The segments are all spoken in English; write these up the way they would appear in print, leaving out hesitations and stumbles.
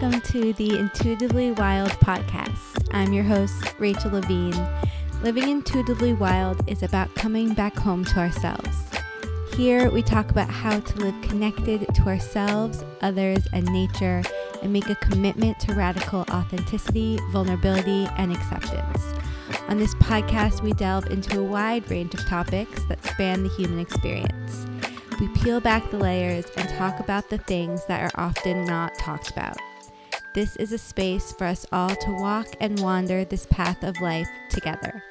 welcome to the Intuitively Wild podcast. I'm your host, Rachel Levine. Living intuitively wild is about coming back home to ourselves. Here we talk about how to live connected to ourselves, others, and nature, and make a commitment to radical authenticity, vulnerability, and acceptance. On this podcast, we delve into a wide range of topics that span the human experience. We peel back the layers and talk about the things that are often not talked about. This is a space for us all to walk and wander this path of life together.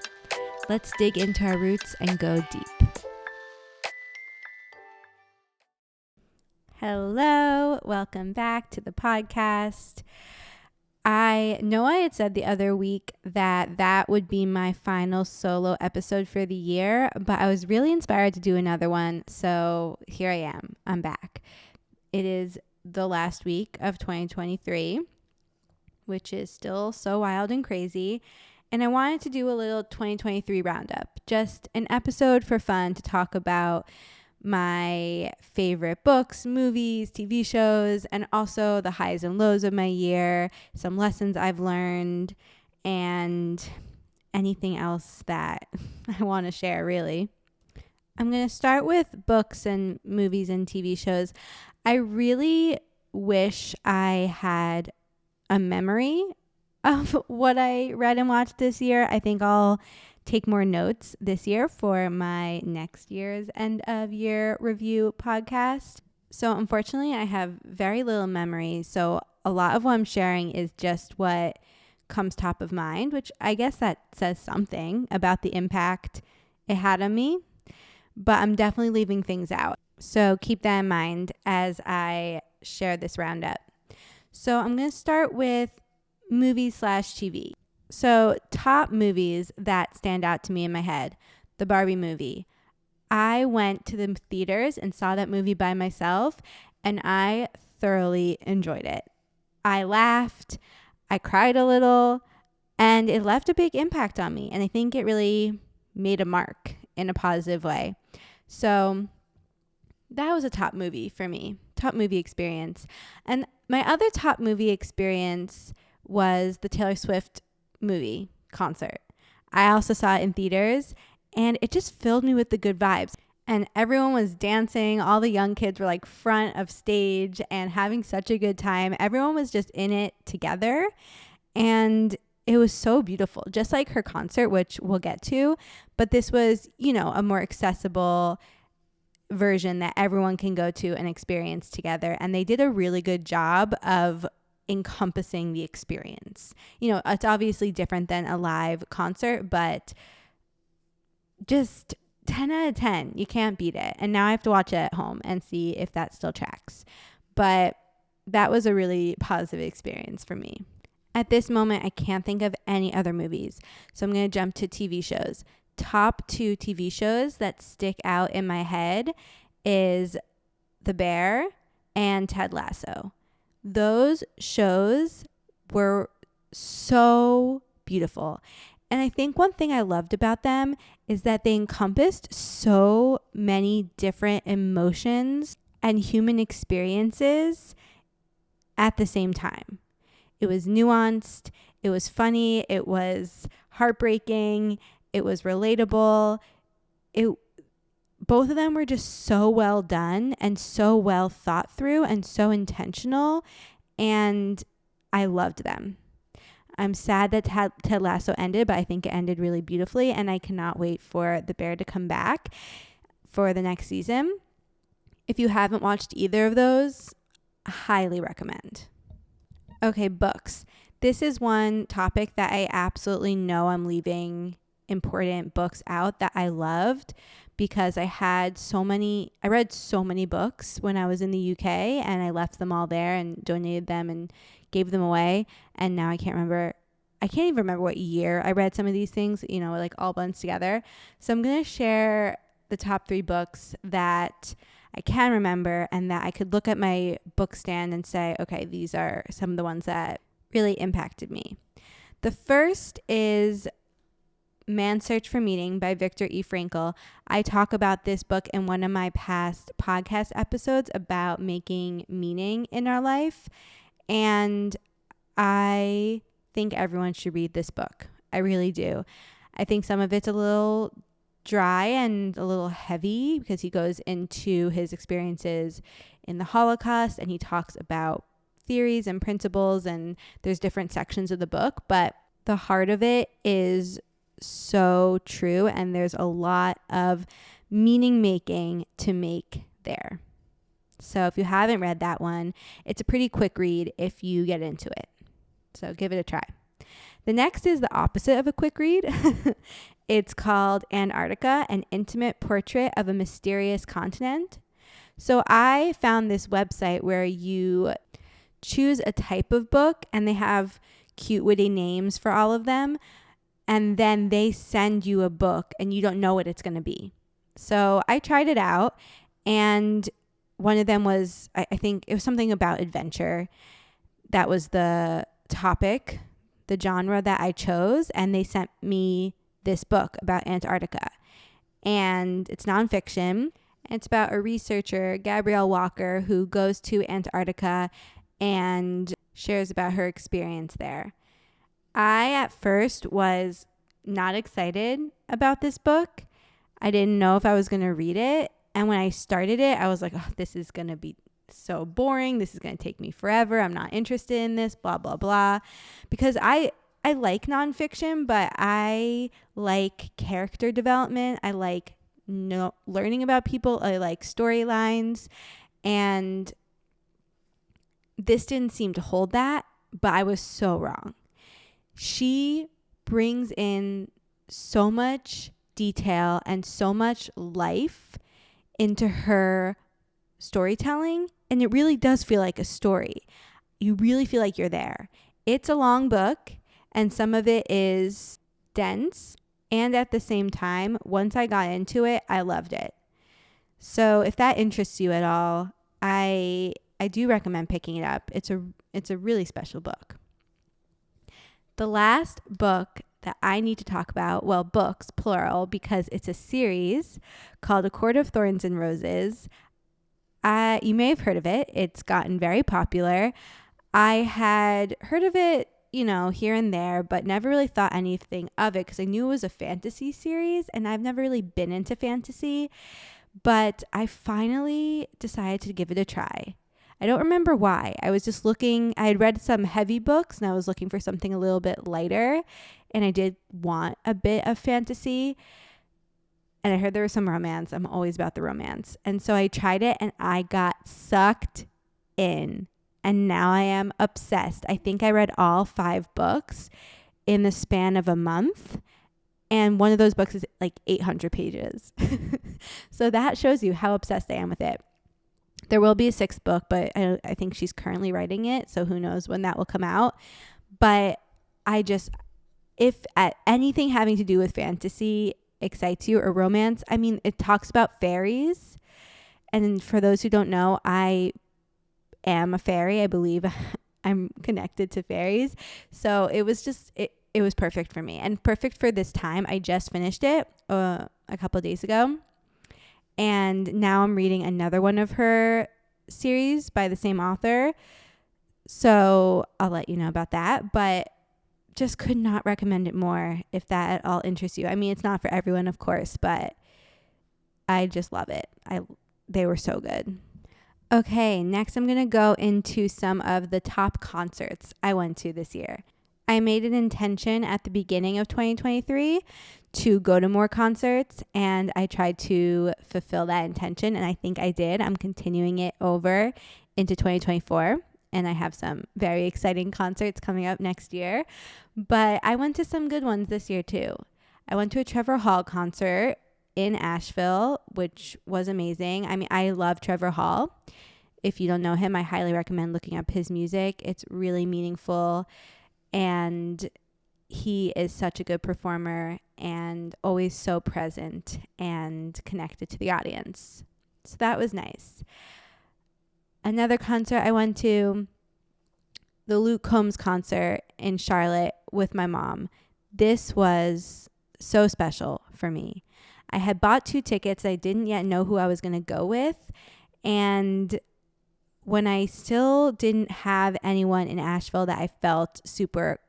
Let's dig into our roots and go deep. Hello, welcome back to the podcast. I know I had said the other week that would be my final solo episode for the year, but I was really inspired to do another one, so here I am. I'm back. It is the last week of 2023, which is still so wild and crazy, and I wanted to do a little 2023 roundup, just an episode for fun to talk about my favorite books, movies, TV shows, and also the highs and lows of my year, some lessons I've learned, and anything else that I want to share, really. I'm going to start with books and movies and TV shows. I really wish I had a memory of what I read and watched this year. I think I'll take more notes this year for my next year's end of year review podcast. So unfortunately, I have very little memory. So a lot of what I'm sharing is just what comes top of mind, which I guess that says something about the impact it had on me. But I'm definitely leaving things out. So keep that in mind as I share this roundup. So I'm going to start with movies/TV. So top movies that stand out to me in my head, the Barbie movie. I went to the theaters and saw that movie by myself, and I thoroughly enjoyed it. I laughed, I cried a little, and it left a big impact on me. And I think it really made a mark in a positive way. So that was a top movie for me, top movie experience. And my other top movie experience was the Taylor Swift movie concert. I also saw it in theaters, and it just filled me with the good vibes. And everyone was dancing. All the young kids were like front of stage and having such a good time. Everyone was just in it together, and it was so beautiful, just like her concert, which we'll get to. But this was, a more accessible version that everyone can go to and experience together. And they did a really good job of encompassing the experience. It's obviously different than a live concert, but just 10 out of 10, you can't beat it. And now I have to watch it at home and see if that still tracks. But that was a really positive experience for me. At this moment, I can't think of any other movies. So I'm going to jump to TV shows. Top 2 TV shows that stick out in my head is The Bear and Ted Lasso. Those shows were so beautiful. And I think one thing I loved about them is that they encompassed so many different emotions and human experiences at the same time. It was nuanced, it was funny, it was heartbreaking, it was relatable. Both of them were just so well done and so well thought through and so intentional, and I loved them. I'm sad that Ted Lasso ended, but I think it ended really beautifully, and I cannot wait for The Bear to come back for the next season. If you haven't watched either of those, I highly recommend. Okay, books. This is one topic that I absolutely know I'm leaving important books out that I loved, because I read so many books when I was in the UK, and I left them all there and donated them and gave them away. And now I can't even remember what year I read some of these things, like all bunched together. So I'm going to share the top 3 books that I can remember and that I could look at my book stand and say, okay, these are some of the ones that really impacted me. The first is Man's Search for Meaning by Viktor E. Frankl. I talk about this book in one of my past podcast episodes about making meaning in our life. And I think everyone should read this book. I really do. I think some of it's a little dry and a little heavy because he goes into his experiences in the Holocaust and he talks about theories and principles, and there's different sections of the book, but the heart of it is so true, and there's a lot of meaning making to make there. So if you haven't read that one, it's a pretty quick read if you get into it. So give it a try. The next is the opposite of a quick read. It's called Antarctica, an intimate portrait of a mysterious continent. So I found this website where you choose a type of book and they have cute, witty names for all of them. And then they send you a book and you don't know what it's going to be. So I tried it out, and one of them was, I think it was something about adventure. That was the topic, the genre that I chose. And they sent me this book about Antarctica. And it's nonfiction. It's about a researcher, Gabrielle Walker, who goes to Antarctica and shares about her experience there. I, at first, was not excited about this book. I didn't know if I was going to read it. And when I started it, I was like, oh, this is going to be so boring. This is going to take me forever. I'm not interested in this, blah, blah, blah. Because I like nonfiction, but I like character development. I like learning about people. I like storylines. And this didn't seem to hold that, but I was so wrong. She brings in so much detail and so much life into her storytelling, and it really does feel like a story. You really feel like you're there. It's a long book, and some of it is dense, and at the same time, once I got into it, I loved it. So if that interests you at all, I do recommend picking it up. It's a really special book. The last book that I need to talk about, well, books, plural, because it's a series called A Court of Thorns and Roses. You may have heard of it. It's gotten very popular. I had heard of it, here and there, but never really thought anything of it because I knew it was a fantasy series, and I've never really been into fantasy. But I finally decided to give it a try. I don't remember why. I was just looking. I had read some heavy books and I was looking for something a little bit lighter. And I did want a bit of fantasy. And I heard there was some romance. I'm always about the romance. And so I tried it and I got sucked in. And now I am obsessed. I think I read all 5 books in the span of a month. And one of those books is like 800 pages. So that shows you how obsessed I am with it. There will be a 6th book, but I think she's currently writing it. So who knows when that will come out. But if at anything having to do with fantasy excites you or romance, I mean, it talks about fairies. And for those who don't know, I am a fairy. I believe I'm connected to fairies. So it was just, it was perfect for me and perfect for this time. I just finished it a couple of days ago. And now I'm reading another one of her series by the same author. So I'll let you know about that. But just could not recommend it more if that at all interests you. I mean, it's not for everyone, of course, but I just love it. They were so good. Okay, next I'm going to go into some of the top concerts I went to this year. I made an intention at the beginning of 2023 to go to more concerts, and I tried to fulfill that intention, and I think I did. I'm continuing it over into 2024, and I have some very exciting concerts coming up next year, but I went to some good ones this year too. I went to a Trevor Hall concert in Asheville, which was amazing. I mean, I love Trevor Hall. If you don't know him, I highly recommend looking up his music. It's really meaningful, and he is such a good performer and always so present and connected to the audience. So that was nice. Another concert I went to, the Luke Combs concert in Charlotte with my mom. This was so special for me. I had bought 2 tickets. I didn't yet know who I was going to go with. And when I still didn't have anyone in Asheville that I felt super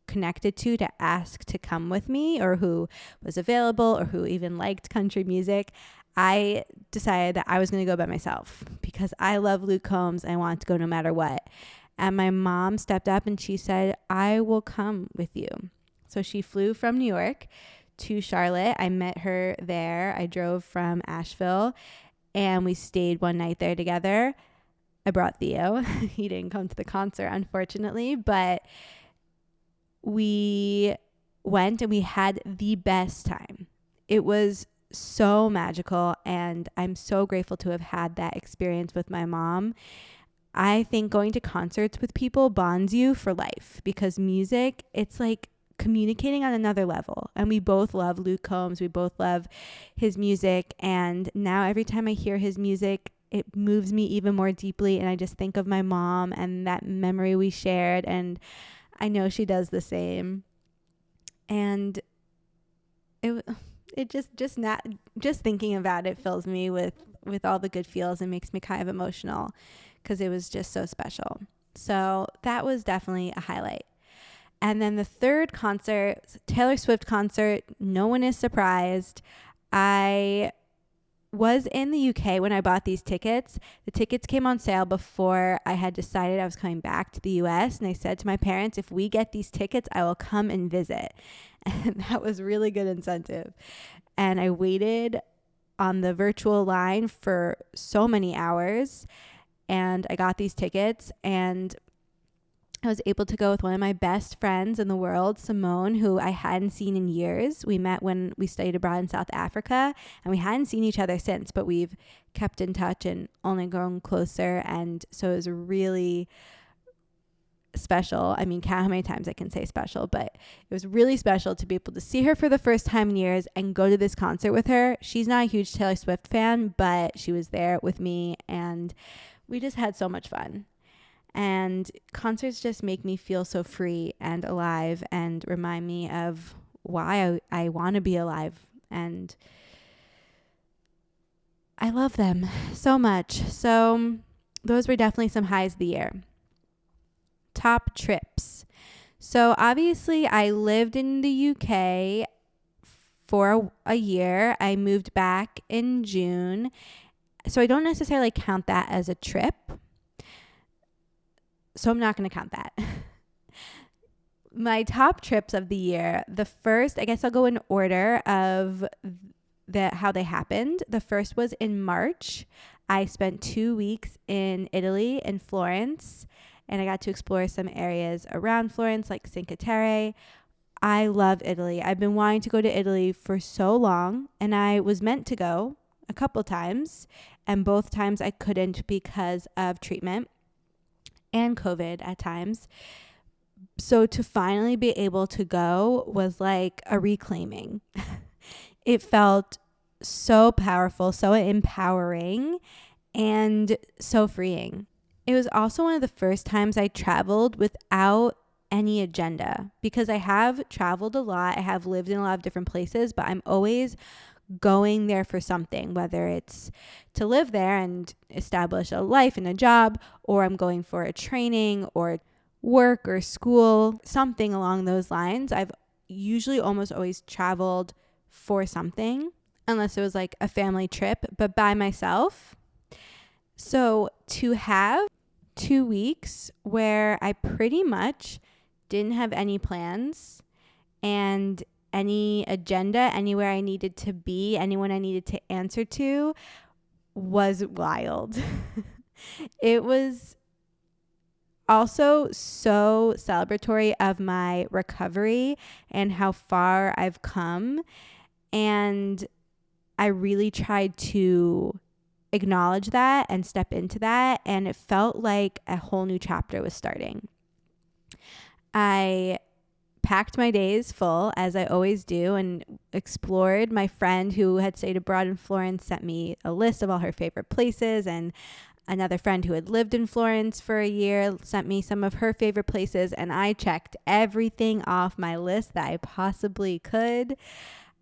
connected to ask to come with me, or who was available, or who even liked country music, I decided that I was going to go by myself because I love Luke Combs and I wanted to go no matter what. And my mom stepped up and she said, I will come with you. So she flew from New York to Charlotte. I met her there. I drove from Asheville and we stayed one night there together. I brought Theo. He didn't come to the concert, unfortunately, but we went and we had the best time. It was so magical, and I'm so grateful to have had that experience with my mom. I think going to concerts with people bonds you for life because music, it's like communicating on another level. And we both love Luke Combs. We both love his music. And now every time I hear his music, it moves me even more deeply. And I just think of my mom and that memory we shared. And I know she does the same. And it just thinking about it fills me with all the good feels and makes me kind of emotional because it was just so special. So that was definitely a highlight. And then the third concert, Taylor Swift concert, no one is surprised. I was in the UK when I bought these tickets. The tickets came on sale before I had decided I was coming back to the US. And I said to my parents, if we get these tickets, I will come and visit. And that was really good incentive. And I waited on the virtual line for so many hours. And I got these tickets, and I was able to go with one of my best friends in the world, Simone, who I hadn't seen in years. We met when we studied abroad in South Africa, and we hadn't seen each other since, but we've kept in touch and only grown closer. And so it was really special. I mean, count how many times I can say special, but it was really special to be able to see her for the first time in years and go to this concert with her. She's not a huge Taylor Swift fan, but she was there with me, and we just had so much fun. And concerts just make me feel so free and alive and remind me of why I want to be alive. And I love them so much. So those were definitely some highs of the year. Top trips. So obviously I lived in the UK for a year. I moved back in June. So I don't necessarily count that as a trip. So I'm not going to count that. My top trips of the year, the first, I guess I'll go in order of how they happened. The first was in March. I spent 2 weeks in Italy, in Florence, and I got to explore some areas around Florence, like Cinque Terre. I love Italy. I've been wanting to go to Italy for so long, and I was meant to go a couple times, and both times I couldn't because of treatment and COVID at times. So to finally be able to go was like a reclaiming. It felt so powerful, so empowering, and so freeing. It was also one of the first times I traveled without any agenda, because I have traveled a lot. I have lived in a lot of different places, but I'm always going there for something, whether it's to live there and establish a life and a job, or I'm going for a training or work or school, something along those lines. I've usually almost always traveled for something, unless it was like a family trip, but by myself. So to have 2 weeks where I pretty much didn't have any plans and any agenda, anywhere I needed to be, anyone I needed to answer to, was wild. It was also so celebratory of my recovery and how far I've come. And I really tried to acknowledge that and step into that. And it felt like a whole new chapter was starting. I packed my days full, as I always do, and explored. My friend who had stayed abroad in Florence sent me a list of all her favorite places, and another friend who had lived in Florence for a year sent me some of her favorite places, and I checked everything off my list that I possibly could.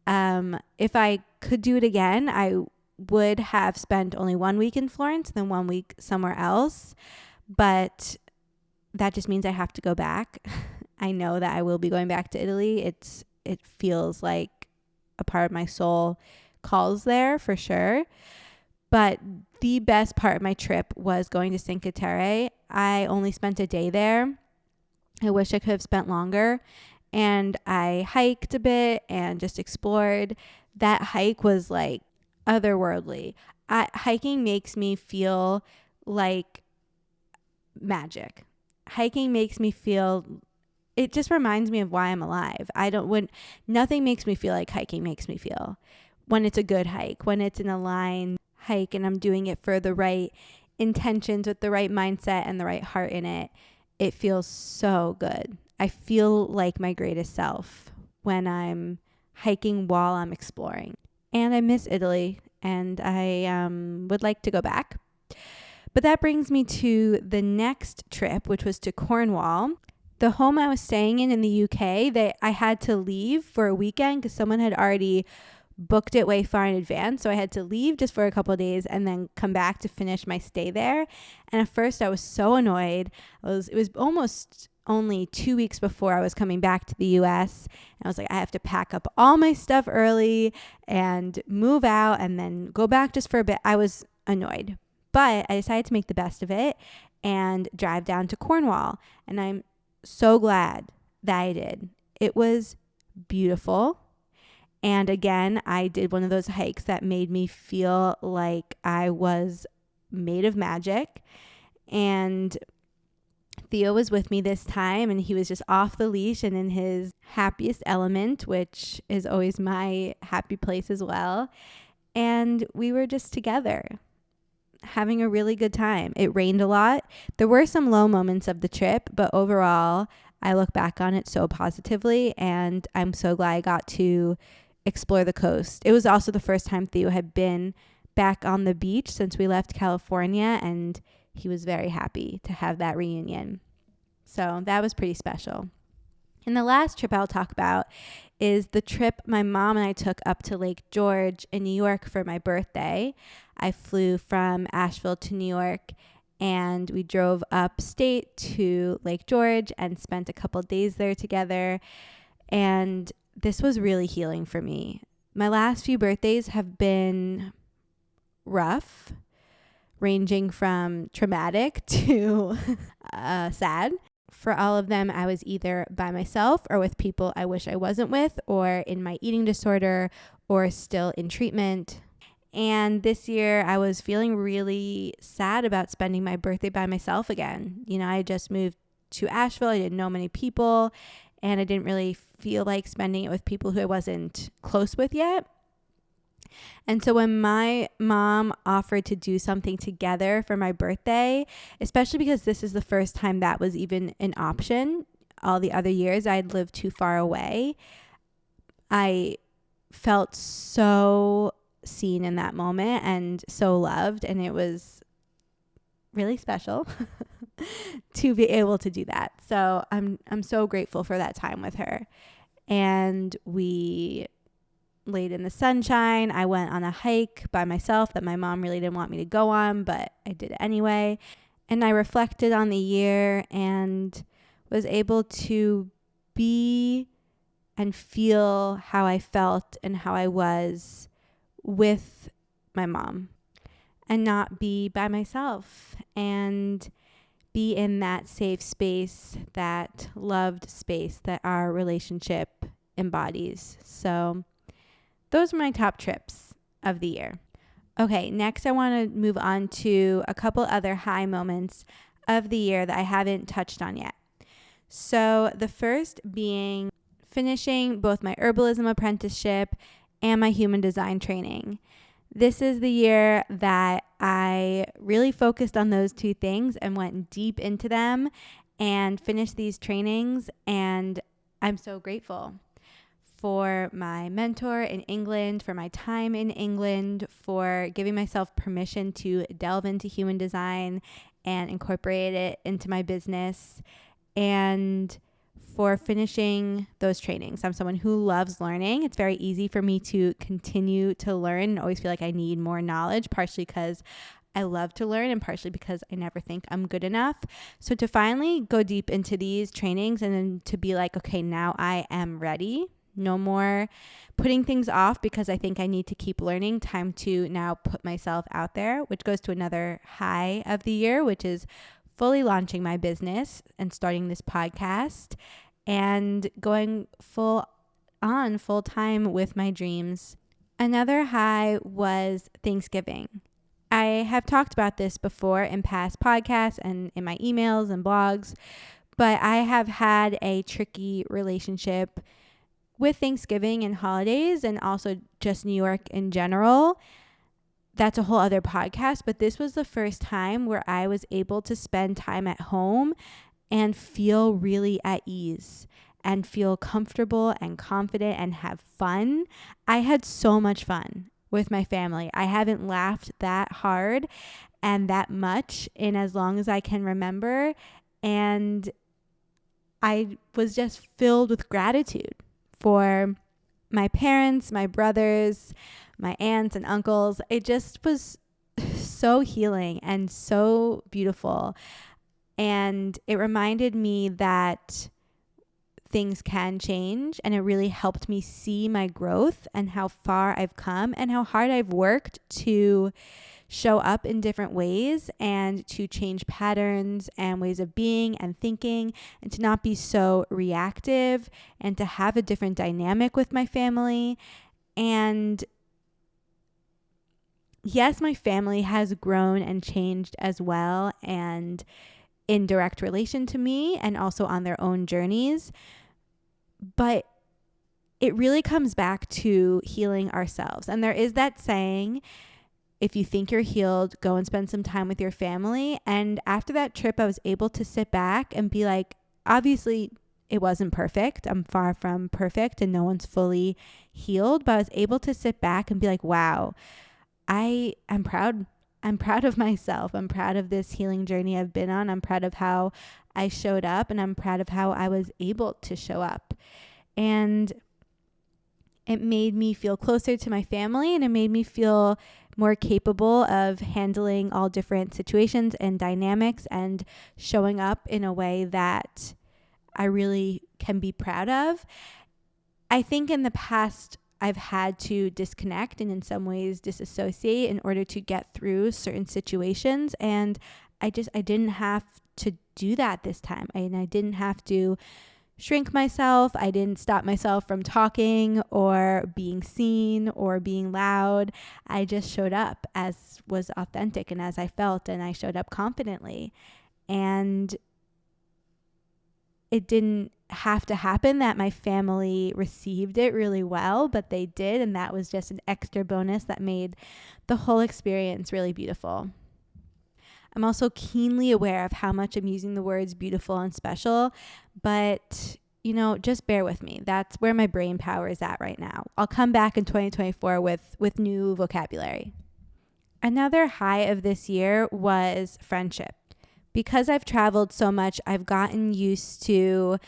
If I could do it again, I would have spent only 1 week in Florence, then 1 week somewhere else. But that just means I have to go back. I know that I will be going back to Italy. It feels like a part of my soul calls there for sure. But the best part of my trip was going to Cinque Terre. I only spent a day there. I wish I could have spent longer. And I hiked a bit and just explored. That hike was like otherworldly. Hiking makes me feel like magic. Hiking makes me feel, it just reminds me of why I'm alive. Nothing makes me feel like hiking makes me feel. When it's a good hike, when it's an aligned hike and I'm doing it for the right intentions with the right mindset and the right heart in it, it feels so good. I feel like my greatest self when I'm hiking while I'm exploring. And I miss Italy and I would like to go back. But that brings me to the next trip, which was to Cornwall. The home I was staying in the UK, I had to leave for a weekend because someone had already booked it way far in advance. So I had to leave just for a couple of days and then come back to finish my stay there. And at first I was so annoyed. It was almost only 2 weeks before I was coming back to the US. And I was like, I have to pack up all my stuff early and move out and then go back just for a bit. I was annoyed. But I decided to make the best of it and drive down to Cornwall. And I'm so glad that I did. It was beautiful. And again, I did one of those hikes that made me feel like I was made of magic. And Theo was with me this time, and he was just off the leash and in his happiest element, which is always my happy place as well. And we were just together, having a really good time. It rained a lot. There were some low moments of the trip, but overall, I look back on it so positively, and I'm so glad I got to explore the coast. It was also the first time Theo had been back on the beach since we left California, and he was very happy to have that reunion. So that was pretty special. And the last trip I'll talk about is the trip my mom and I took up to Lake George in New York for my birthday. I flew from Asheville to New York and we drove upstate to Lake George and spent a couple days there together. And this was really healing for me. My last few birthdays have been rough, ranging from traumatic to sad. For all of them, I was either by myself or with people I wish I wasn't with, or in my eating disorder, or still in treatment. And this year, I was feeling really sad about spending my birthday by myself again. You know, I just moved to Asheville. I didn't know many people, and I didn't really feel like spending it with people who I wasn't close with yet. And so when my mom offered to do something together for my birthday, especially because this is the first time that was even an option, all the other years I'd lived too far away, I felt so seen in that moment and so loved, and it was really special to be able to do that. So I'm so grateful for that time with her. And we laid in the sunshine. I went on a hike by myself that my mom really didn't want me to go on, but I did it anyway. And I reflected on the year and was able to be and feel how I felt and how I was with my mom, and not be by myself, and be in that safe space, that loved space that our relationship embodies. So those are my top trips of the year. Okay, next I want to move on to a couple other high moments of the year that I haven't touched on yet. So the first being finishing both my herbalism apprenticeship and my human design training. This is the year that I really focused on those two things and went deep into them and finished these trainings. And I'm so grateful for my mentor in England, for my time in England, for giving myself permission to delve into human design and incorporate it into my business, and for finishing those trainings. I'm someone who loves learning. It's very easy for me to continue to learn and always feel like I need more knowledge, partially because I love to learn and partially because I never think I'm good enough. So to finally go deep into these trainings and then to be like, okay, now I am ready. No more putting things off because I think I need to keep learning. Time to now put myself out there, which goes to another high of the year, which is fully launching my business and starting this podcast and going full time with my dreams. Another high was Thanksgiving. I have talked about this before in past podcasts and in my emails and blogs, but I have had a tricky relationship with Thanksgiving and holidays and also just New York in general. That's a whole other podcast, but this was the first time where I was able to spend time at home and feel really at ease and feel comfortable and confident and have fun. I had so much fun with my family. I haven't laughed that hard and that much in as long as I can remember. And I was just filled with gratitude for my parents, my brothers, my aunts and uncles. It just was so healing and so beautiful. And it reminded me that things can change, and it really helped me see my growth and how far I've come and how hard I've worked to show up in different ways and to change patterns and ways of being and thinking and to not be so reactive and to have a different dynamic with my family. And yes, my family has grown and changed as well and in direct relation to me and also on their own journeys. But it really comes back to healing ourselves. And there is that saying, if you think you're healed, go and spend some time with your family. And after that trip, I was able to sit back and be like, obviously, it wasn't perfect. I'm far from perfect and no one's fully healed. But I was able to sit back and be like, wow, I am proud. I'm proud of myself. I'm proud of this healing journey I've been on. I'm proud of how I showed up, and I'm proud of how I was able to show up. And it made me feel closer to my family, and it made me feel more capable of handling all different situations and dynamics and showing up in a way that I really can be proud of. I think in the past, I've had to disconnect and in some ways disassociate in order to get through certain situations. And I didn't have to do that this time. I didn't have to shrink myself. I didn't stop myself from talking or being seen or being loud. I just showed up as was authentic and as I felt, and I showed up confidently. And it didn't have to happen that my family received it really well, but they did. And that was just an extra bonus that made the whole experience really beautiful. I'm also keenly aware of how much I'm using the words beautiful and special, but just bear with me. That's where my brain power is at right now. I'll come back in 2024 with new vocabulary. Another high of this year was friendship. Because I've traveled so much, I've gotten used to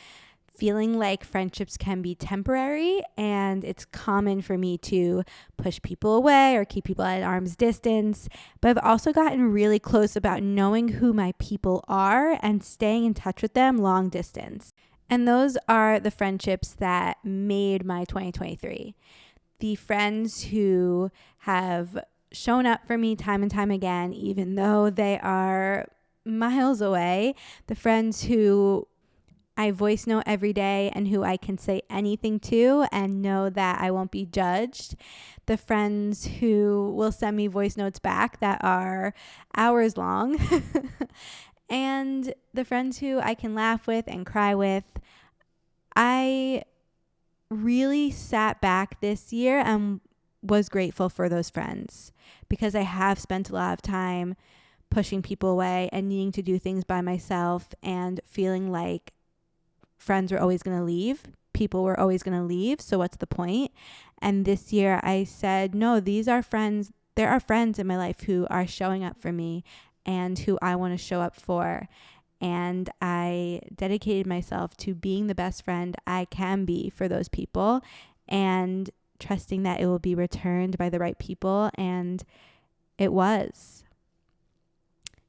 feeling like friendships can be temporary, and it's common for me to push people away or keep people at arm's distance. But I've also gotten really close about knowing who my people are and staying in touch with them long distance. And those are the friendships that made my 2023. The friends who have shown up for me time and time again, even though they are miles away. The friends who I voice note every day and who I can say anything to and know that I won't be judged. The friends who will send me voice notes back that are hours long. And the friends who I can laugh with and cry with. I really sat back this year and was grateful for those friends because I have spent a lot of time pushing people away and needing to do things by myself and feeling like friends were always going to leave. People were always going to leave. So what's the point? And this year I said, no, these are friends. There are friends in my life who are showing up for me and who I want to show up for. And I dedicated myself to being the best friend I can be for those people and trusting that it will be returned by the right people. And it was.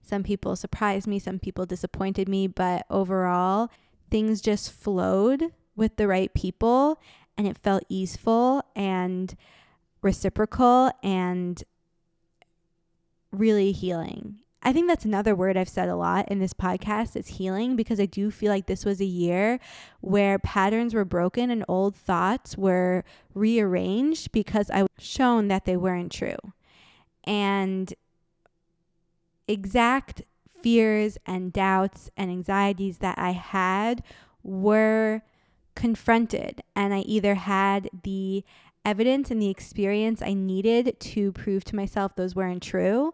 Some people surprised me, some people disappointed me, but overall, things just flowed with the right people and it felt easeful and reciprocal and really healing. I think that's another word I've said a lot in this podcast is healing, because I do feel like this was a year where patterns were broken and old thoughts were rearranged because I was shown that they weren't true. And exact fears and doubts and anxieties that I had were confronted, and I either had the evidence and the experience I needed to prove to myself those weren't true,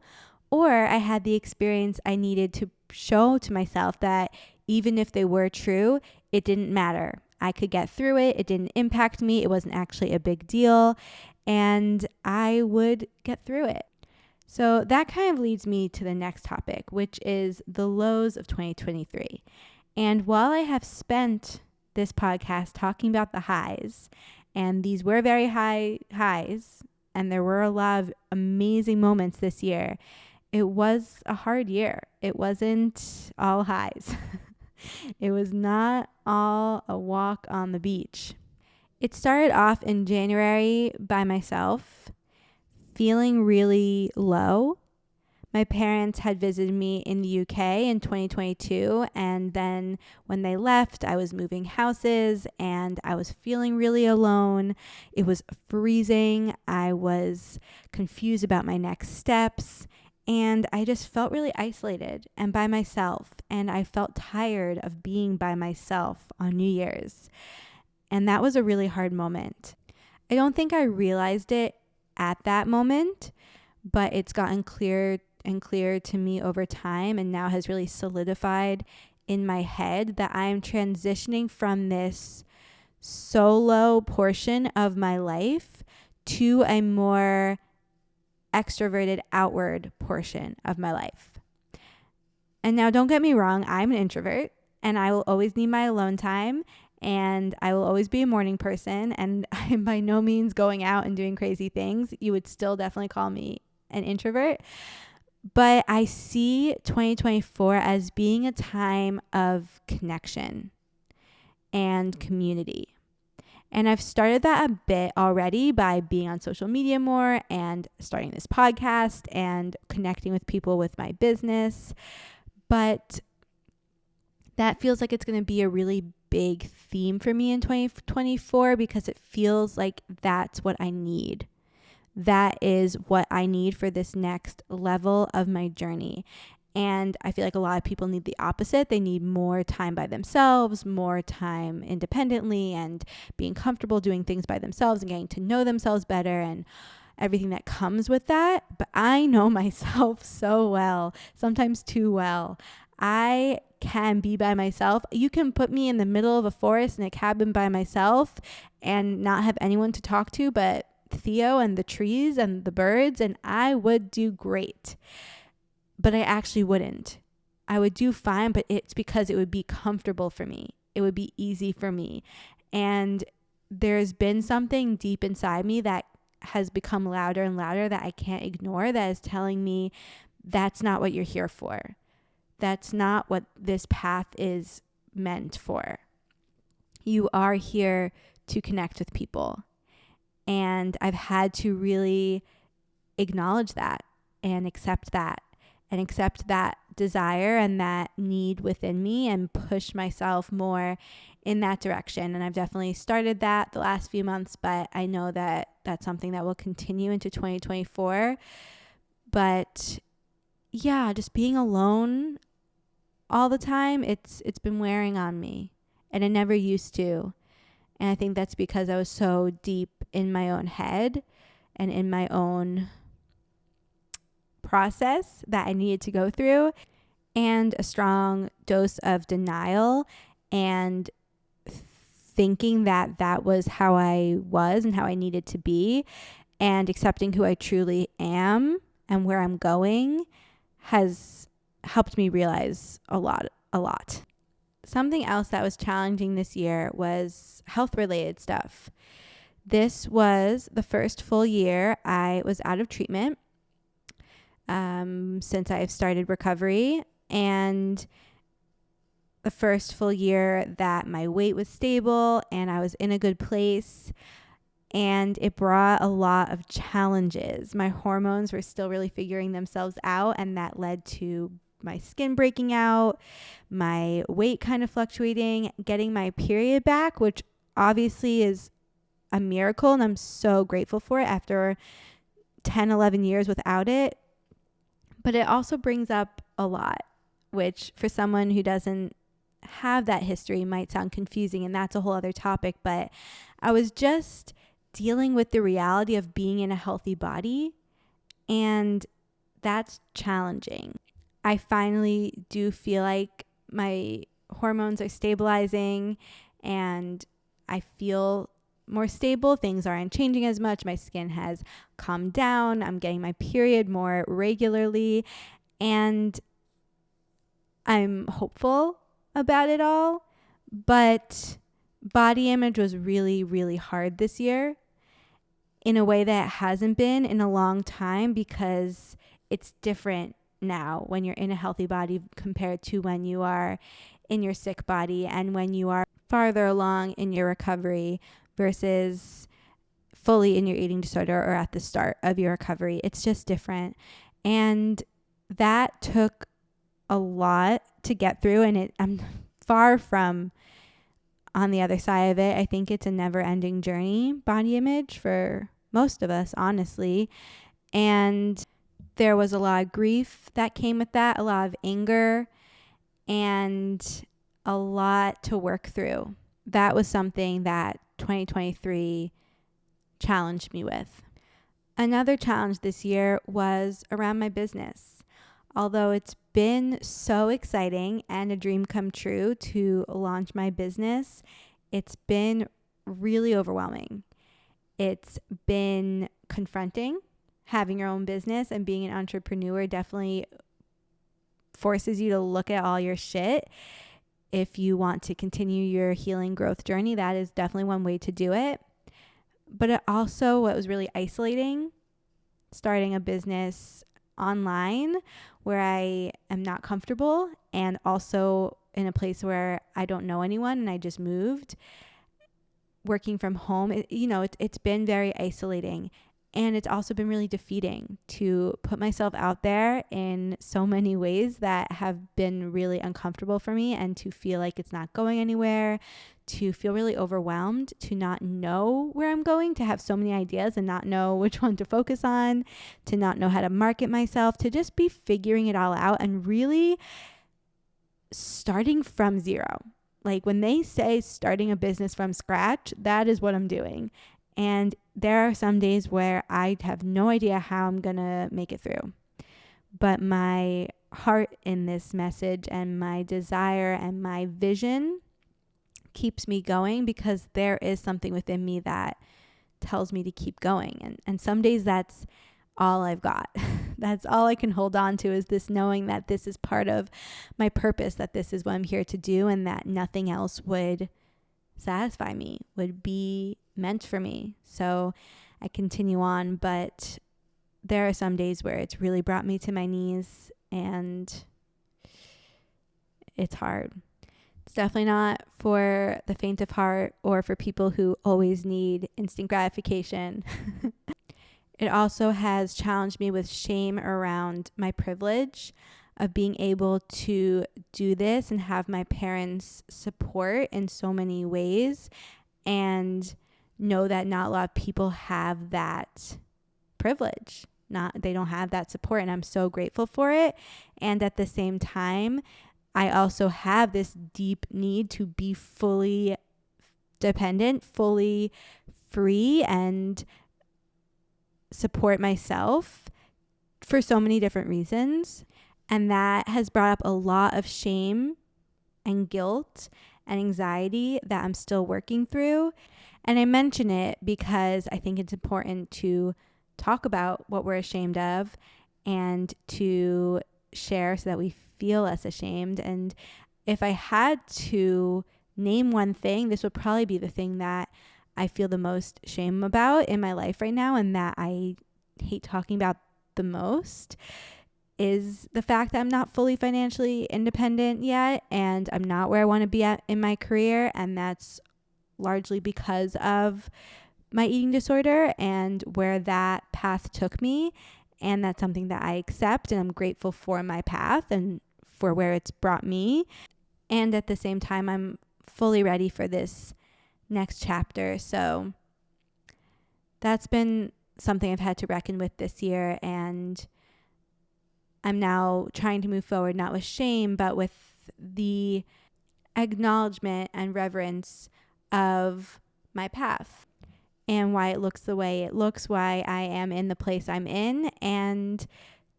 or I had the experience I needed to show to myself that even if they were true, it didn't matter. I could get through it. It didn't impact me. It wasn't actually a big deal, and I would get through it. So that kind of leads me to the next topic, which is the lows of 2023. And while I have spent this podcast talking about the highs, and these were very high highs, and there were a lot of amazing moments this year, it was a hard year. It wasn't all highs. It was not all a walk on the beach. It started off in January by myself, feeling really low. My parents had visited me in the UK in 2022, and then when they left, I was moving houses and I was feeling really alone. It was freezing. I was confused about my next steps, and I just felt really isolated and by myself, and I felt tired of being by myself on New Year's. And that was a really hard moment. I don't think I realized it at that moment, but it's gotten clearer and clearer to me over time, and now has really solidified in my head that I am transitioning from this solo portion of my life to a more extroverted outward portion of my life. And now don't get me wrong, I'm an introvert and I will always need my alone time, and I will always be a morning person, and I'm by no means going out and doing crazy things. You would still definitely call me an introvert. But I see 2024 as being a time of connection and community. And I've started that a bit already by being on social media more and starting this podcast and connecting with people with my business. But that feels like it's going to be a really big theme for me in 2024, because it feels like that's what I need. That is what I need for this next level of my journey. And I feel like a lot of people need the opposite. They need more time by themselves, more time independently, and being comfortable doing things by themselves and getting to know themselves better and everything that comes with that. But I know myself so well, sometimes too well. I can be by myself. You can put me in the middle of a forest in a cabin by myself and not have anyone to talk to but Theo and the trees and the birds, and I would do great. But I actually wouldn't. I would do fine, but it's because it would be comfortable for me. It would be easy for me. And there's been something deep inside me that has become louder and louder that I can't ignore, that is telling me that's not what you're here for. That's not what this path is meant for. You are here to connect with people. And I've had to really acknowledge that and accept that desire and that need within me and push myself more in that direction. And I've definitely started that the last few months, but I know that that's something that will continue into 2024. But yeah, just being alone all the time, it's been wearing on me, and I never used to. And I think that's because I was so deep in my own head and in my own process that I needed to go through, and a strong dose of denial and thinking that that was how I was and how I needed to be, and accepting who I truly am and where I'm going has helped me realize a lot a lot. Something else that was challenging this year was health-related stuff. This was the first full year I was out of treatment since I've started recovery, and the first full year that my weight was stable and I was in a good place. And it brought a lot of challenges. My hormones were still really figuring themselves out, and that led to my skin breaking out, my weight kind of fluctuating, getting my period back, which obviously is a miracle, and I'm so grateful for it after 10, 11 years without it. But it also brings up a lot, which for someone who doesn't have that history might sound confusing, and that's a whole other topic. But I was just dealing with the reality of being in a healthy body, and that's challenging. I finally do feel like my hormones are stabilizing and I feel more stable. Things aren't changing as much. My skin has calmed down. I'm getting my period more regularly, and I'm hopeful about it all. But body image was really, really hard this year in a way that it hasn't been in a long time, because it's different now when you're in a healthy body compared to when you are in your sick body and when you are farther along in your recovery versus fully in your eating disorder or at the start of your recovery. It's just different. And that took a lot to get through, and I'm far from on the other side of it. I think it's a never-ending journey, body image, for most of us, honestly. And there was a lot of grief that came with that, a lot of anger, and a lot to work through. That was something that 2023 challenged me with. Another challenge this year was around my business. Although it's been so exciting and a dream come true to launch my business, it's been really overwhelming. It's been confronting. Having your own business and being an entrepreneur definitely forces you to look at all your shit. If you want to continue your healing growth journey, that is definitely one way to do it. But it also, what was really isolating, starting a business online where I am not comfortable and also in a place where I don't know anyone and I just moved, working from home, it's been very isolating. And it's also been really defeating to put myself out there in so many ways that have been really uncomfortable for me, and to feel like it's not going anywhere, to feel really overwhelmed, to not know where I'm going, to have so many ideas and not know which one to focus on, to not know how to market myself, to just be figuring it all out and really starting from zero. Like when they say starting a business from scratch, that is what I'm doing. And there are some days where I have no idea how I'm going to make it through. But my heart in this message and my desire and my vision keeps me going, because there is something within me that tells me to keep going. And some days that's all I've got. That's all I can hold on to, is this knowing that this is part of my purpose, that this is what I'm here to do, and that nothing else would satisfy me, would be meant for me. So I continue on, but there are some days where it's really brought me to my knees, and it's hard. It's definitely not for the faint of heart or for people who always need instant gratification. It also has challenged me with shame around my privilege of being able to do this and have my parents' support in so many ways, and know that not a lot of people have that privilege. They don't have that support, and I'm so grateful for it. And at the same time, I also have this deep need to be fully dependent, fully free, and support myself for so many different reasons. And that has brought up a lot of shame and guilt and anxiety that I'm still working through. And I mention it because I think it's important to talk about what we're ashamed of and to share so that we feel less ashamed. And if I had to name one thing, this would probably be the thing that I feel the most shame about in my life right now, and that I hate talking about the most, is the fact that I'm not fully financially independent yet, and I'm not where I want to be at in my career. And that's largely because of my eating disorder and where that path took me. And that's something that I accept, and I'm grateful for my path and for where it's brought me. And at the same time, I'm fully ready for this next chapter. So that's been something I've had to reckon with this year. And I'm now trying to move forward, not with shame, but with the acknowledgement and reverence of my path and why it looks the way it looks, why I am in the place I'm in, and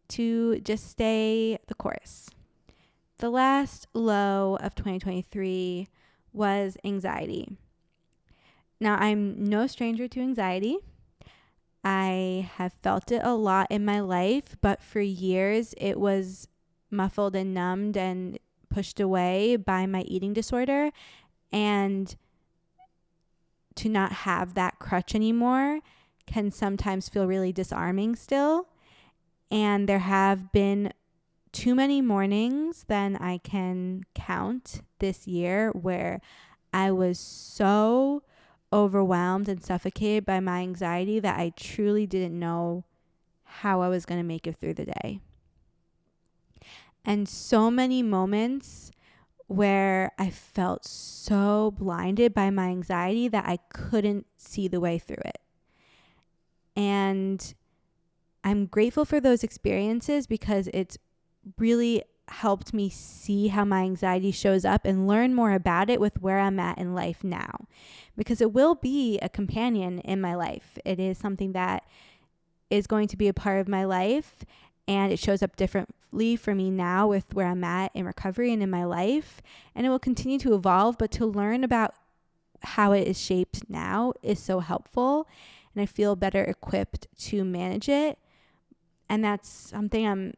to just stay the course. The last low of 2023 was anxiety. Now, I'm no stranger to anxiety. I have felt it a lot in my life, but for years it was muffled and numbed and pushed away by my eating disorder. And to not have that crutch anymore can sometimes feel really disarming still. And there have been too many mornings than I can count this year where I was so overwhelmed and suffocated by my anxiety that I truly didn't know how I was going to make it through the day. And so many moments where I felt so blinded by my anxiety that I couldn't see the way through it. And I'm grateful for those experiences because it's really helped me see how my anxiety shows up and learn more about it with where I'm at in life now, because it will be a companion in my life. It is something that is going to be a part of my life, and it shows up differently for me now with where I'm at in recovery and in my life, and it will continue to evolve. But to learn about how it is shaped now is so helpful, and I feel better equipped to manage it. And that's something I'm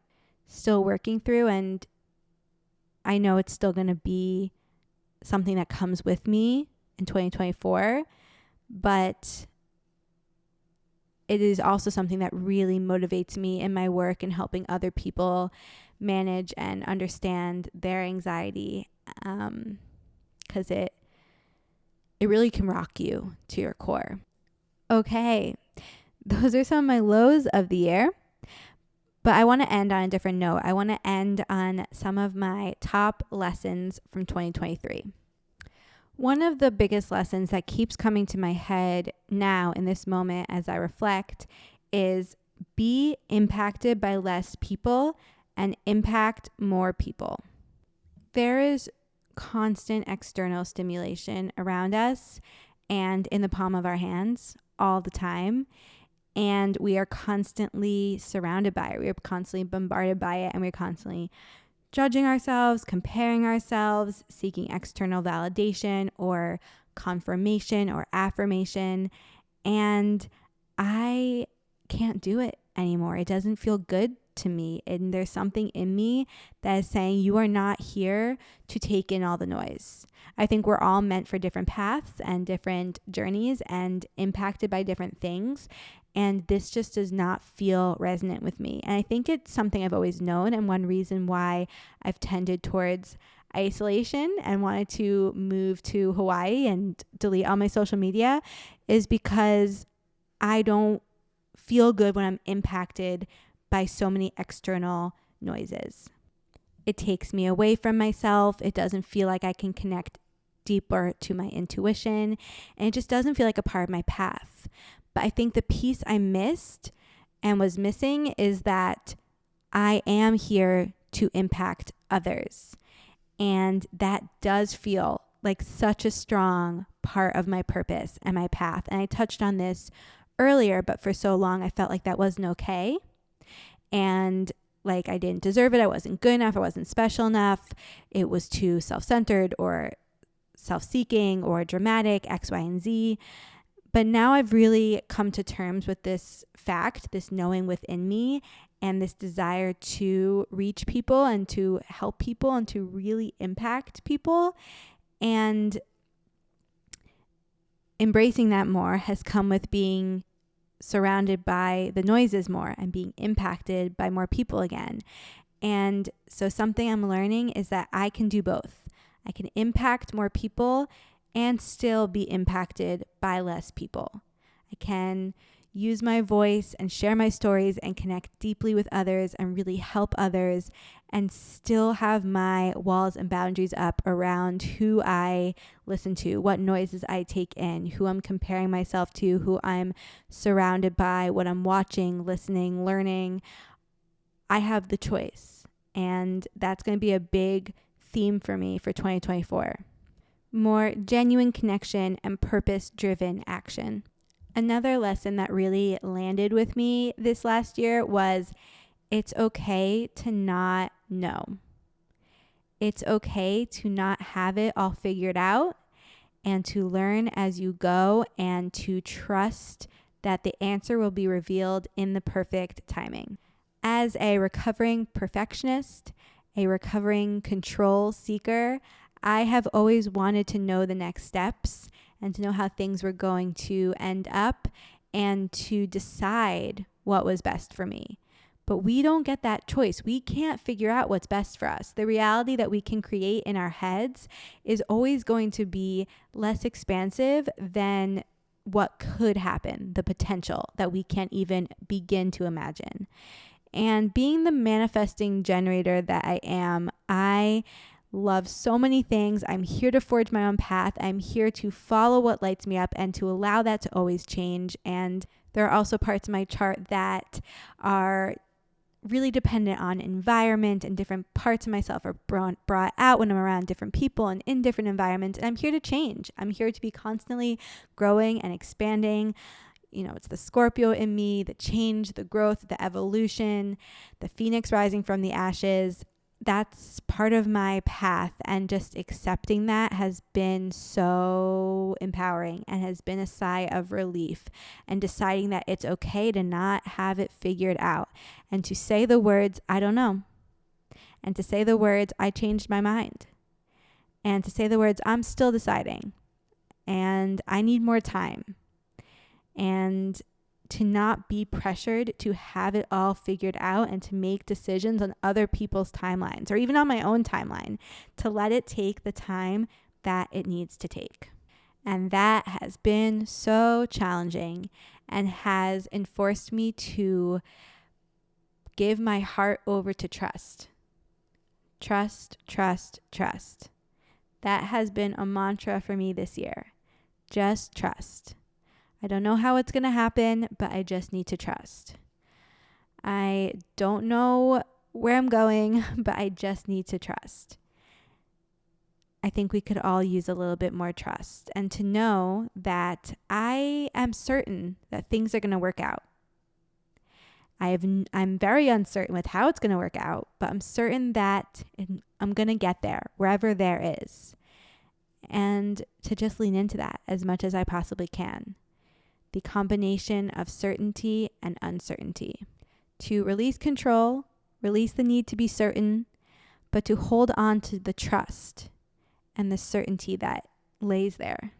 still working through, and I know it's still going to be something that comes with me in 2024, but it is also something that really motivates me in my work and helping other people manage and understand their anxiety, because it really can rock you to your core. Okay, those are some of my lows of the year. But I want to end on a different note. I want to end on some of my top lessons from 2023. One of the biggest lessons that keeps coming to my head now in this moment as I reflect is be impacted by less people and impact more people. There is constant external stimulation around us and in the palm of our hands all the time. And we are constantly surrounded by it. We are constantly bombarded by it. And we're constantly judging ourselves, comparing ourselves, seeking external validation or confirmation or affirmation. And I can't do it anymore. It doesn't feel good to me. And there's something in me that is saying you are not here to take in all the noise. I think we're all meant for different paths and different journeys and impacted by different things. And this just does not feel resonant with me. And I think it's something I've always known. And one reason why I've tended towards isolation and wanted to move to Hawaii and delete all my social media is because I don't feel good when I'm impacted by so many external noises. It takes me away from myself. It doesn't feel like I can connect deeper to my intuition. And it just doesn't feel like a part of my path. But I think the piece I missed and was missing is that I am here to impact others. And that does feel like such a strong part of my purpose and my path. And I touched on this earlier, but for so long I felt like that wasn't okay. And like I didn't deserve it. I wasn't good enough. I wasn't special enough. It was too self-centered or self-seeking or dramatic, X, Y, and Z. But now I've really come to terms with this fact, this knowing within me, and this desire to reach people and to help people and to really impact people. And embracing that more has come with being surrounded by the noises more and being impacted by more people again. And so something I'm learning is that I can do both. I can impact more people and still be impacted by less people. I can use my voice and share my stories and connect deeply with others and really help others and still have my walls and boundaries up around who I listen to, what noises I take in, who I'm comparing myself to, who I'm surrounded by, what I'm watching, listening, learning. I have the choice, and that's going to be a big theme for me for 2024. More genuine connection and purpose-driven action. Another lesson that really landed with me this last year was it's okay to not know. It's okay to not have it all figured out and to learn as you go and to trust that the answer will be revealed in the perfect timing. As a recovering perfectionist, a recovering control seeker, I have always wanted to know the next steps and to know how things were going to end up and to decide what was best for me. But we don't get that choice. We can't figure out what's best for us. The reality that we can create in our heads is always going to be less expansive than what could happen, the potential that we can't even begin to imagine. And being the manifesting generator that I am, I love so many things. I'm here to forge my own path. I'm here to follow what lights me up and to allow that to always change. And there are also parts of my chart that are really dependent on environment, and different parts of myself are brought out when I'm around different people and in different environments. And I'm here to change. I'm here to be constantly growing and expanding. It's the Scorpio in me, the change, the growth, the evolution, the phoenix rising from the ashes. That's part of my path, and just accepting that has been so empowering and has been a sigh of relief, and deciding that it's okay to not have it figured out and to say the words, I don't know, and to say the words, I changed my mind, and to say the words, I'm still deciding and I need more time. And to not be pressured to have it all figured out and to make decisions on other people's timelines or even on my own timeline, to let it take the time that it needs to take. And that has been so challenging and has enforced me to give my heart over to trust. Trust, trust, trust. That has been a mantra for me this year. Just trust. I don't know how it's going to happen, but I just need to trust. I don't know where I'm going, but I just need to trust. I think we could all use a little bit more trust, and to know that I am certain that things are going to work out. I'm very uncertain with how it's going to work out, but I'm certain that I'm going to get there, wherever there is. And to just lean into that as much as I possibly can. The combination of certainty and uncertainty. To release control, release the need to be certain, but to hold on to the trust and the certainty that lays there.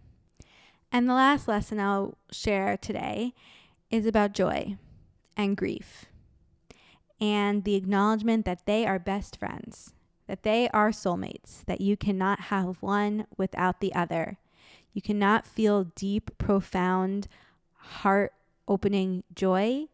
And the last lesson I'll share today is about joy and grief, and the acknowledgement that they are best friends, that they are soulmates, that you cannot have one without the other. You cannot feel deep, profound, heart-opening joy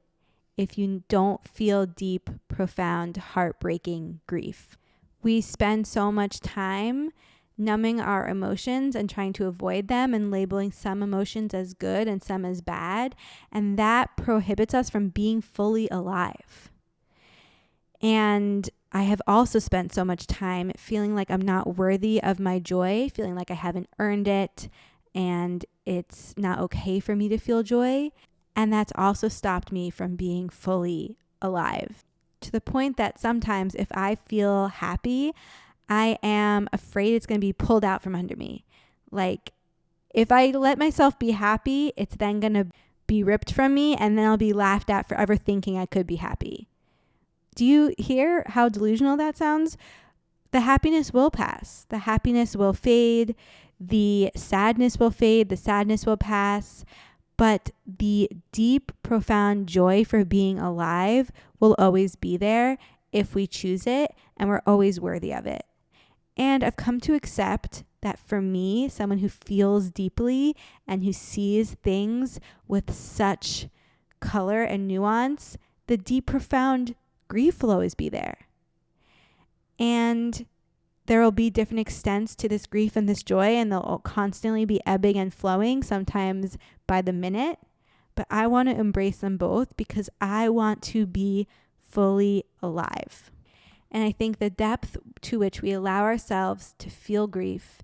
if you don't feel deep, profound, heartbreaking grief. We spend so much time numbing our emotions and trying to avoid them and labeling some emotions as good and some as bad, and that prohibits us from being fully alive. And I have also spent so much time feeling like I'm not worthy of my joy, feeling like I haven't earned it, and it's not okay for me to feel joy. And that's also stopped me from being fully alive, to the point that sometimes if I feel happy, I am afraid it's going to be pulled out from under me. Like, if I let myself be happy, it's then going to be ripped from me, and then I'll be laughed at forever thinking I could be happy. Do you hear how delusional that sounds? The happiness will pass. The happiness will fade. The sadness will fade. The sadness will pass. But the deep, profound joy for being alive will always be there if we choose it, and we're always worthy of it. And I've come to accept that for me, someone who feels deeply and who sees things with such color and nuance, the deep, profound grief will always be there. And there will be different extents to this grief and this joy, and they'll constantly be ebbing and flowing, sometimes by the minute. But I want to embrace them both because I want to be fully alive. And I think the depth to which we allow ourselves to feel grief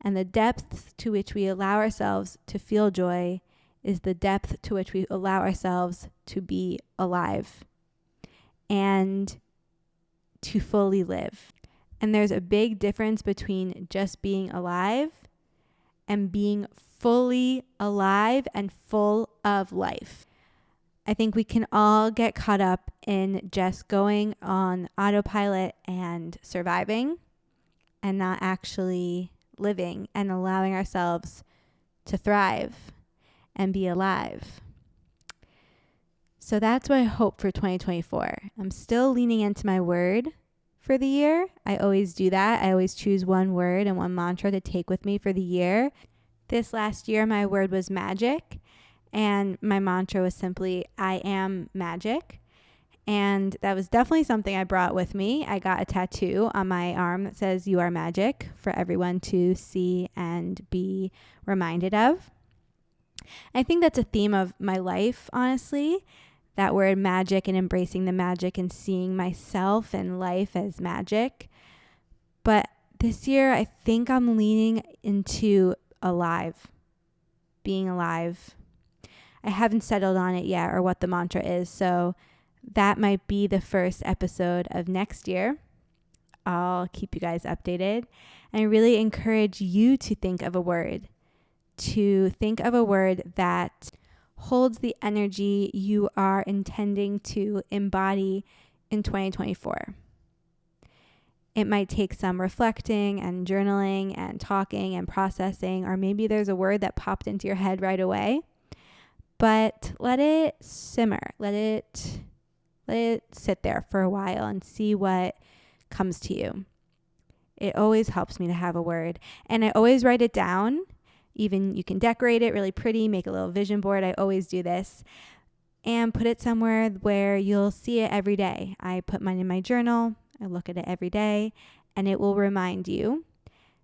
and the depth to which we allow ourselves to feel joy is the depth to which we allow ourselves to be alive and to fully live. And there's a big difference between just being alive and being fully alive and full of life. I think we can all get caught up in just going on autopilot and surviving and not actually living and allowing ourselves to thrive and be alive. So that's what I hope for 2024. I'm still leaning into my word for the year. I always do that. I always choose one word and one mantra to take with me for the year. This last year, my word was magic, and my mantra was simply, I am magic. And that was definitely something I brought with me. I got a tattoo on my arm that says, you are magic, for everyone to see and be reminded of. I think that's a theme of my life, honestly. That word magic and embracing the magic and seeing myself and life as magic. But this year, I think I'm leaning into alive, being alive. I haven't settled on it yet or what the mantra is, so that might be the first episode of next year. I'll keep you guys updated. And I really encourage you to think of a word, that holds the energy you are intending to embody in 2024. It might take some reflecting and journaling and talking and processing, or maybe there's a word that popped into your head right away. But let it simmer. Let it sit there for a while and see what comes to you. It always helps me to have a word. And I always write it down. Even you can decorate it really pretty, make a little vision board. I always do this. And put it somewhere where you'll see it every day. I put mine in my journal. I look at it every day. And it will remind you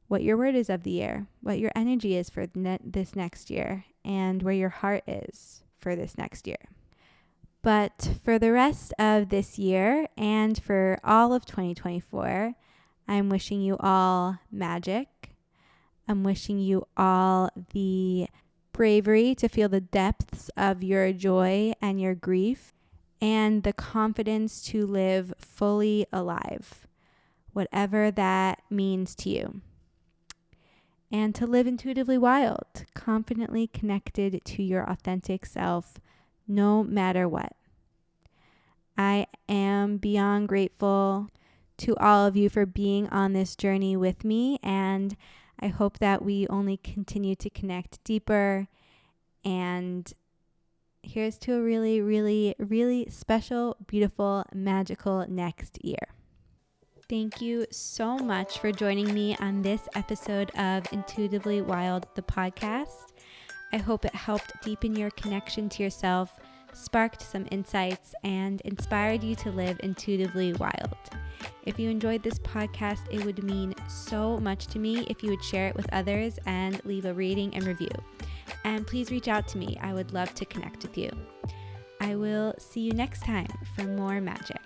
what your word is of the year, what your energy is for this next year, and where your heart is for this next year. But for the rest of this year and for all of 2024, I'm wishing you all magic. I'm wishing you all the bravery to feel the depths of your joy and your grief, and the confidence to live fully alive, whatever that means to you. And to live intuitively wild, confidently connected to your authentic self, no matter what. I am beyond grateful to all of you for being on this journey with me, and I hope that we only continue to connect deeper. And here's to a really, really, really special, beautiful, magical next year. Thank you so much for joining me on this episode of Intuitively Wild, the podcast. I hope it helped deepen your connection to yourself, sparked some insights, and inspired you to live intuitively wild. If you enjoyed this podcast, it would mean so much to me if you would share it with others and leave a rating and review. And please reach out to me. I would love to connect with you. I will see you next time for more magic.